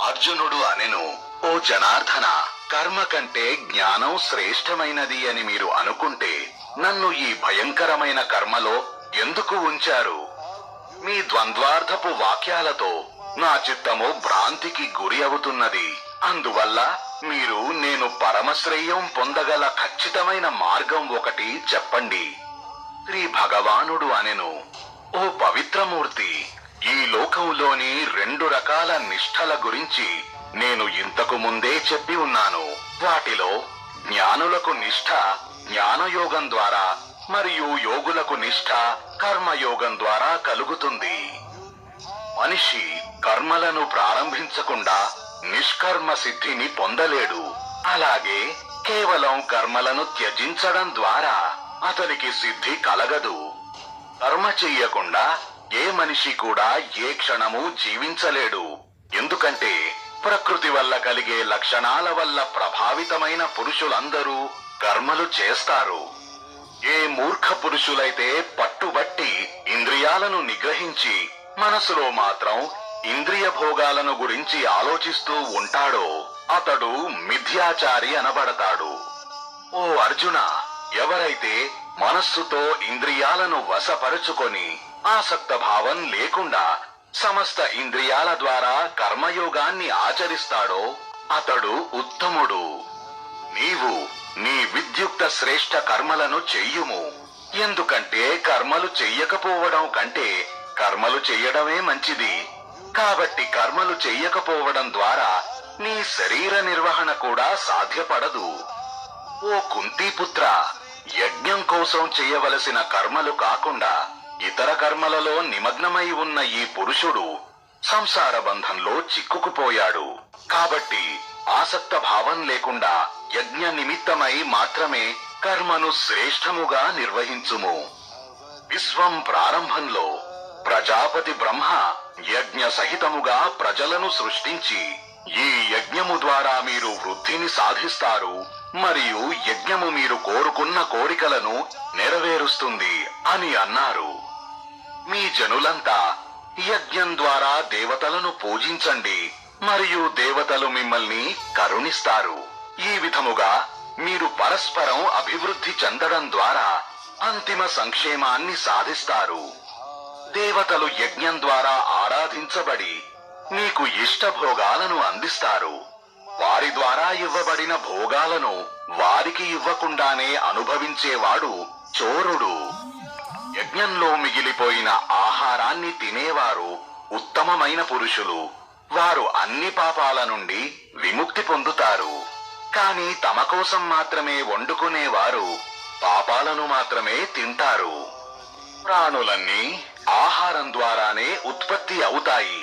అర్జునుడు అనెను, ఓ జనార్దన, కర్మ కంటే జ్ఞానం శ్రేష్టమైనది అని మీరు అనుకుంటే నన్ను ఈ భయంకరమైన కర్మలో ఎందుకు ఉంచారు? మీ ద్వంద్వార్థపు వాక్యాలతో నా చిత్తము భ్రాంతికి గురి అవుతున్నది. అందువల్ల మీరు నేను పరమశ్రేయం పొందగల ఖచ్చితమైన మార్గం ఒకటి చెప్పండి. శ్రీ భగవానుడు అనెను, ఓ పవిత్రమూర్తి, ఈ లోకంలోని 2 రకాల నిష్ఠల గురించి నేను ఇంతకు ముందే చెప్పి ఉన్నాను. వాటిలో జ్ఞానులకు నిష్ఠ జ్ఞానయోగం ద్వారా మరియు యోగులకు నిష్ఠ కర్మయోగం ద్వారా కలుగుతుంది. మనిషి కర్మలను ప్రారంభించకుండా నిష్కర్మ సిద్ధిని పొందలేడు. అలాగే కేవలం కర్మలను త్యజించడం ద్వారా అతనికి సిద్ధి కలగదు. కర్మ చెయ్యకుండా ఏ మనిషి కూడా ఏ క్షణము జీవించలేడు. ఎందుకంటే ప్రకృతి వల్ల కలిగే లక్షణాల వల్ల ప్రభావితమైన పురుషులందరూ కర్మలు చేస్తారు. ఏ మూర్ఖ పురుషులైతే పట్టుబట్టి ఇంద్రియాలను నిగ్రహించి మనసులో మాత్రం ఇంద్రియ భోగాలను గురించి ఆలోచిస్తూ ఉంటాడో అతడు మిథ్యాచారి అనబడతాడు. ఓ అర్జున, ఎవరైతే మనస్సుతో ఇంద్రియాలను వశపరుచుకొని ఆసక్త భావం లేకుండా సమస్త ఇంద్రియాల ద్వారా కర్మయోగాన్ని ఆచరిస్తాడో అతడు ఉత్తముడు. నీవు నీ విద్యుక్త శ్రేష్ఠ కర్మలను చెయ్యుము. ఎందుకంటే కర్మలు చెయ్యకపోవడం కంటే కర్మలు చెయ్యడమే మంచిది. కాబట్టి కర్మలు చెయ్యకపోవడం ద్వారా నీ శరీర నిర్వహణ కూడా సాధ్యపడదు. ఓ కుంతీపుత్ర, యజ్ఞం కోసం చేయవలసిన కర్మలు కాకుండా ఇతర కర్మలలో నిమగ్నమై ఉన్న ఈ పురుషుడు సంసార బంధంలో చిక్కుకుపోయాడు. కాబట్టి ఆసక్త భావం లేకుండా యజ్ఞ నిమిత్తమై మాత్రమే కర్మను శ్రేష్టముగా నిర్వహించుము. విశ్వం ప్రారంభంలో ప్రజాపతి బ్రహ్మ యజ్ఞ సహితముగా ప్రజలను సృష్టించి ఈ యజ్ఞము ద్వారా మీరు వృద్ధిని సాధిస్తారు మరియు యజ్ఞము మీరు కోరుకున్న కోరికలను నెరవేరుస్తుంది అని అన్నారు. మీ జనులంతా యజ్ఞం ద్వారా దేవతలను పూజించండి మరియు దేవతలు మిమ్మల్ని కరుణిస్తారు. ఈ విధముగా మీరు పరస్పరం అభివృద్ధి చెందడం ద్వారా అంతిమ సంక్షేమాన్ని సాధిస్తారు. దేవతలు యజ్ఞం ద్వారా ఆరాధించబడి మీకు ఇష్ట భోగాలను అందిస్తారు. వారి ద్వారా ఇవ్వబడిన భోగాలను వారికి ఇవ్వకుండానే అనుభవించేవాడు చోరుడు. యజ్ఞంలో మిగిలిపోయిన ఆహారాన్ని తినేవారు ఉత్తమమైన పురుషులు. వారు అన్ని పాపాల నుండి విముక్తి పొందుతారు. కానీ తమ కోసం మాత్రమే వండుకునేవారు పాపాలను మాత్రమే తింటారు. ప్రాణులన్నీ ఆహారం ద్వారానే ఉత్పత్తి అవుతాయి.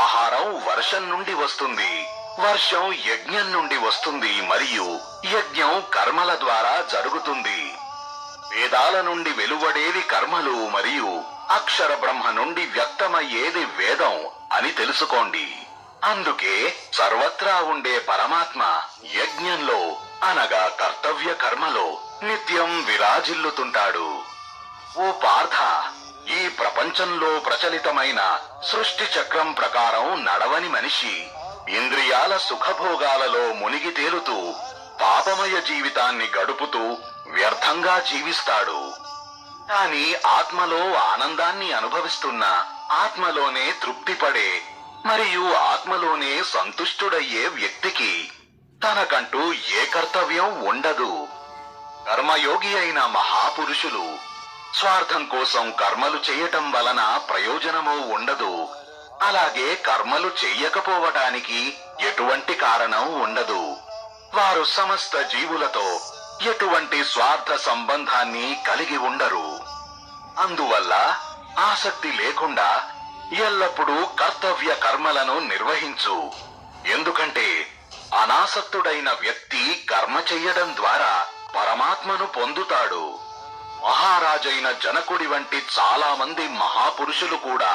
ఆహారం వర్షం నుండి వస్తుంది, వర్షం యజ్ఞం నుండి వస్తుంది మరియు యజ్ఞం కర్మల ద్వారా జరుగుతుంది. వేదాల నుండి వెలువడేవి కర్మలు మరియు అక్షర బ్రహ్మ నుండి వ్యక్తమయ్యేది వేదం అని తెలుసుకోండి. అందుకే సర్వత్రా ఉండే పరమాత్మ యజ్ఞంలో అనగా కర్తవ్య కర్మలో నిత్యం విరాజిల్లుతుంటాడు. ఓ పార్థ, ఈ ప్రపంచంలో ప్రచలితమైన సృష్టి చక్రం ప్రకారం నడవని మనిషి ఇంద్రియాల సుఖభోగాలలో మునిగి తేలుతూ పాపమయ జీవితాన్ని గడుపుతూ వ్యర్థంగా జీవిస్తాడు. కాని ఆత్మలో ఆనందాన్ని అనుభవిస్తున్న, ఆత్మలోనే తృప్తిపడే మరియు ఆత్మలోనే సంతుష్టుడయ్యే వ్యక్తికి తనకంటూ ఏ కర్తవ్యం ఉండదు. కర్మయోగి అయిన మహాపురుషులు స్వార్థం కోసం కర్మలు చేయటం వలన ప్రయోజనము ఉండదు. అలాగే కర్మలు చెయ్యకపోవటానికి ఎటువంటి కారణం ఉండదు. వారు సమస్త జీవులతో ఎటువంటి స్వార్థ సంబంధాన్ని కలిగి ఉండరు. అందువల్ల ఆసక్తి లేకుండా ఎల్లప్పుడూ కర్తవ్య కర్మలను నిర్వహించు. ఎందుకంటే అనాసక్తుడైన వ్యక్తి కర్మ చెయ్యడం ద్వారా పరమాత్మను పొందుతాడు. మహారాజైన జనకుడి వంటి చాలా మంది మహాపురుషులు కూడా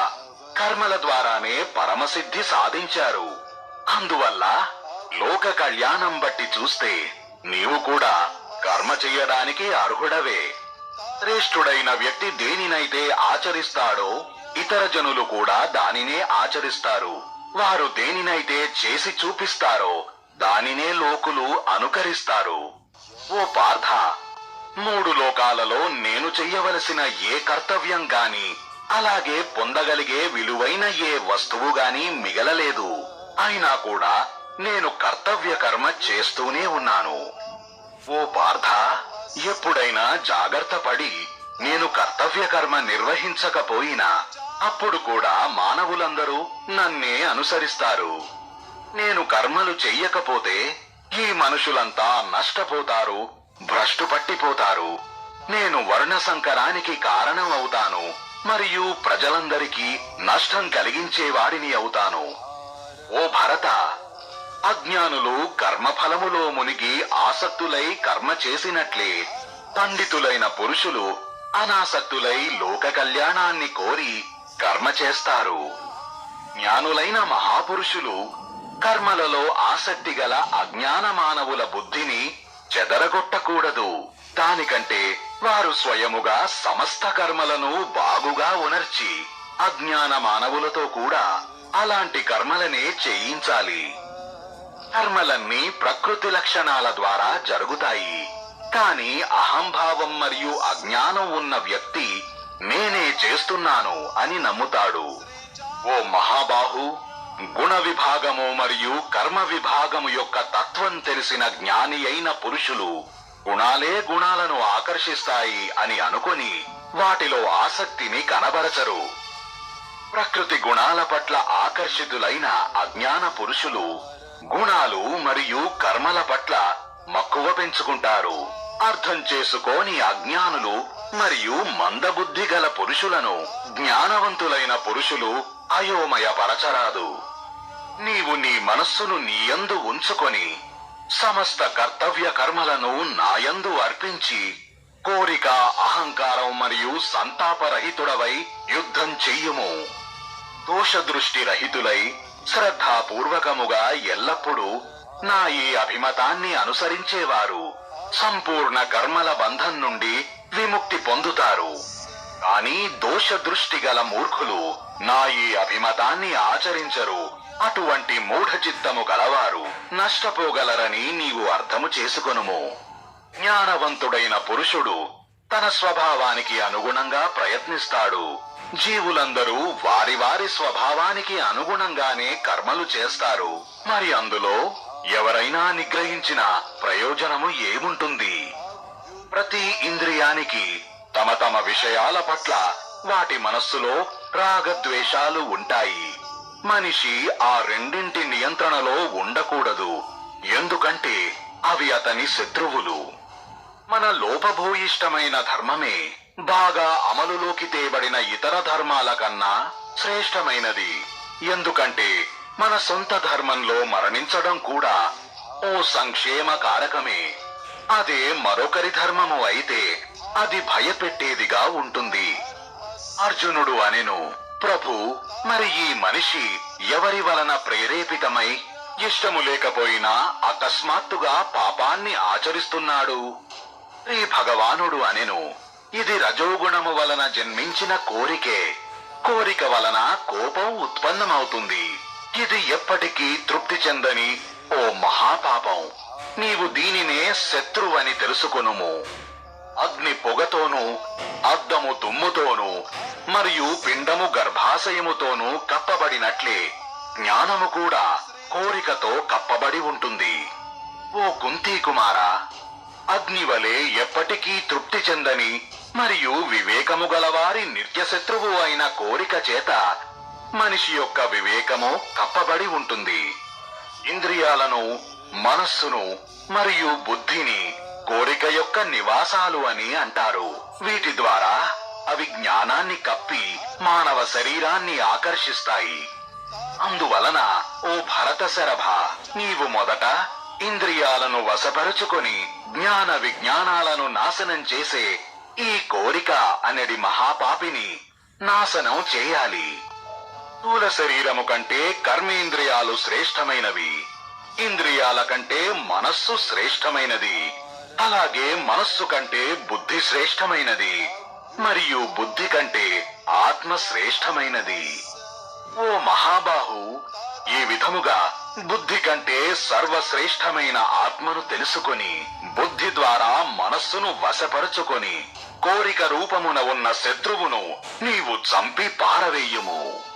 కర్మల ద్వారానే పరమసిద్ధి సాధించారు. అందువల్ల లోక కళ్యాణం బట్టి చూస్తే నీవు కూడా కర్మ చెయ్యడానికి అర్హుడవే. శ్రేష్ఠుడైన వ్యక్తి దేనినైతే ఆచరిస్తాడో ఇతర జనులు కూడా దానినే ఆచరిస్తారు. వారు దేనినైతే చేసి చూపిస్తారో దానినే లోకులు అనుకరిస్తారు. ఓ పార్థ, 3 లోకాలలో నేను చెయ్యవలసిన ఏ కర్తవ్యం గాని, అలాగే పొందగలిగే విలువైన ఏ వస్తువు గాని మిగలలేదు. అయినా కూడా నేను కర్తవ్య కర్మ చేస్తూనే ఉన్నాను. ఓ పార్థ, ఎప్పుడైనా జాగ్రత్త పడి నేను కర్తవ్య కర్మ నిర్వహించకపోయినా అప్పుడు కూడా మానవులందరూ నన్నే అనుసరిస్తారు. నేను కర్మలు చెయ్యకపోతే ఈ మనుషులంతా నష్టపోతారు, భ్రష్టు పట్టిపోతారు. నేను వర్ణ సంకరానికి కారణం అవుతాను మరియు ప్రజలందరికీ నష్టం కలిగించేవాడిని అవుతాను. ఓ భరత, అజ్ఞానులు కర్మఫలములో మునిగి ఆసక్తులై కర్మ చేసినట్లే పండితులైన పురుషులు అనాసక్తులై లోక కళ్యాణాన్ని కోరి కర్మ చేస్తారు. జ్ఞానులైన మహాపురుషులు కర్మలలో ఆసక్తి గల అజ్ఞాన మానవుల బుద్ధిని చెదరగొట్టకూడదు. దానికంటే వారు స్వయముగా సమస్త కర్మలను బాగుగా ఉనర్చి అజ్ఞాన మానవులతో కూడా అలాంటి కర్మలనే చేయించాలి. కర్మలన్నీ ప్రకృతి లక్షణాల ద్వారా జరుగుతాయి. కానీ అహంభావం మరియు అజ్ఞానం ఉన్న వ్యక్తి నేనే చేస్తున్నాను అని నమ్ముతాడు. ఓ మహాబాహు, గుణ విభాగము మరియు కర్మ విభాగము యొక్క తత్వం తెలిసిన జ్ఞాని అయిన పురుషులు గుణాలే గుణాలను ఆకర్షిస్తాయి అని అనుకొని వాటిలో ఆసక్తిని కనబరచరు. ప్రకృతి గుణాల పట్ల ఆకర్షితులైన అజ్ఞాన పురుషులు గుణాలు మరియు కర్మల పట్ల మక్కువ పెంచుకుంటారు. అర్థం చేసుకోని అజ్ఞానులు మరియు మందబుద్ధి గల పురుషులను జ్ఞానవంతులైన పురుషులు అయోమయపరచరాదు. నీవు నీ మనస్సును నీయందు ఉంచుకొని సమస్త కర్తవ్య కర్మలను నాయందు అర్పించి కోరిక, అహంకారం మరియు సంతాపరహితుడవై యుద్ధం చెయ్యుము. దోషదృష్టి రహితులై శ్రద్ధాపూర్వకముగా ఎల్లప్పుడూ నా ఈ అభిమతాన్ని అనుసరించేవారు సంపూర్ణ కర్మల బంధం నుండి విముక్తి పొందుతారు. కానీ దోషదృష్టి గల మూర్ఖులు నా ఈ అభిమతాన్ని ఆచరించరు. అటువంటి మూఢచిత్తము గలవారు నష్టపోగలరని నీవు అర్థము చేసుకొనుము. జ్ఞానవంతుడైన పురుషుడు తన స్వభావానికి అనుగుణంగా ప్రయత్నిస్తాడు. జీవులందరూ వారి వారి స్వభావానికి అనుగుణంగానే కర్మలు చేస్తారు. మరి అందులో ఎవరైనా నిగ్రహించిన ప్రయోజనము ఏముంటుంది? ప్రతి ఇంద్రియానికి తమ తమ విషయాల పట్ల వాటి మనస్సులో రాగద్వేషాలు ఉంటాయి. మనిషి ఆ రెండింటి నియంత్రణలో ఉండకూడదు, ఎందుకంటే అవి అతని శత్రువులు. మన లోపభూయిష్టమైన ధర్మమే బాగా అమలులోకి తేబడిన ఇతర ధర్మాల కన్నా శ్రేష్టమైనది. ఎందుకంటే మన సొంత ధర్మంలో మరణించడం కూడా ఓ సంక్షేమ కారకమే. అదే మరొకరి ధర్మము అయితే అది భయపెట్టేదిగా ఉంటుంది. అర్జునుడు అనెను, ప్రభు, మరి ఈ మనిషి ఎవరి వలన ప్రేరేపితమై ఇష్టము లేకపోయినా అకస్మాత్తుగా పాపాన్ని ఆచరిస్తున్నాడు? శ్రీ భగవానుడు అనెను, ఇది రజోగుణము వలన జన్మించిన కోరికే. కోరిక వలన కోపం ఉత్పన్నమవుతుంది. ఇది ఎప్పటికీ తృప్తి చెందని ఓ మహాపాపం. నీవు దీనినే శత్రువని తెలుసుకొనుము. అగ్ని పొగతోనూ, అద్దము దుమ్ముతోనూ మరియు పిండము గర్భాశయముతోనూ కప్పబడినట్లే జ్ఞానము కూడా కోరికతో కప్పబడి ఉంటుంది. ఓ కుంతీ కుమారా, అగ్నివలే ఎప్పటికీ తృప్తి చెందని మరియు వివేకము గలవారి నిత్యశత్రువు అయిన కోరిక చేత మనిషి యొక్క వివేకము కప్పబడి ఉంటుంది. ఇంద్రియాలను, మనస్సును మరియు బుద్ధిని కోరిక యొక్క నివాసాలు అని అంటారు. వీటి ద్వారా అవి జ్ఞానాన్ని కప్పి మానవ శరీరాన్ని ఆకర్షిస్తాయి. అందువలన ఓ భరత శరభ, నీవు మొదట ఇంద్రియాలను వశపరుచుకొని జ్ఞాన విజ్ఞానాలను నాశనం చేసే ఈ కోరిక అనేది మహాపాపిని నాశనం చేయాలి. స్థూల శరీరము కంటే కర్మేంద్రియాలు శ్రేష్టమైనవి. ఇంద్రియాల కంటే మనస్సు శ్రేష్టమైనది. అలాగే మనస్సు కంటే బుద్ధి శ్రేష్టమైనది మరియు బుద్ధి కంటే ఆత్మ శ్రేష్టమైనది. ఓ మహాబాహు, ఈ విధముగా బుద్ధి కంటే సర్వశ్రేష్టమైన ఆత్మను తెలుసుకొని బుద్ధి ద్వారా మనస్సును వశపరుచుకొని కోరిక రూపమున ఉన్న శత్రువును నీవు చంపి పారవేయుము.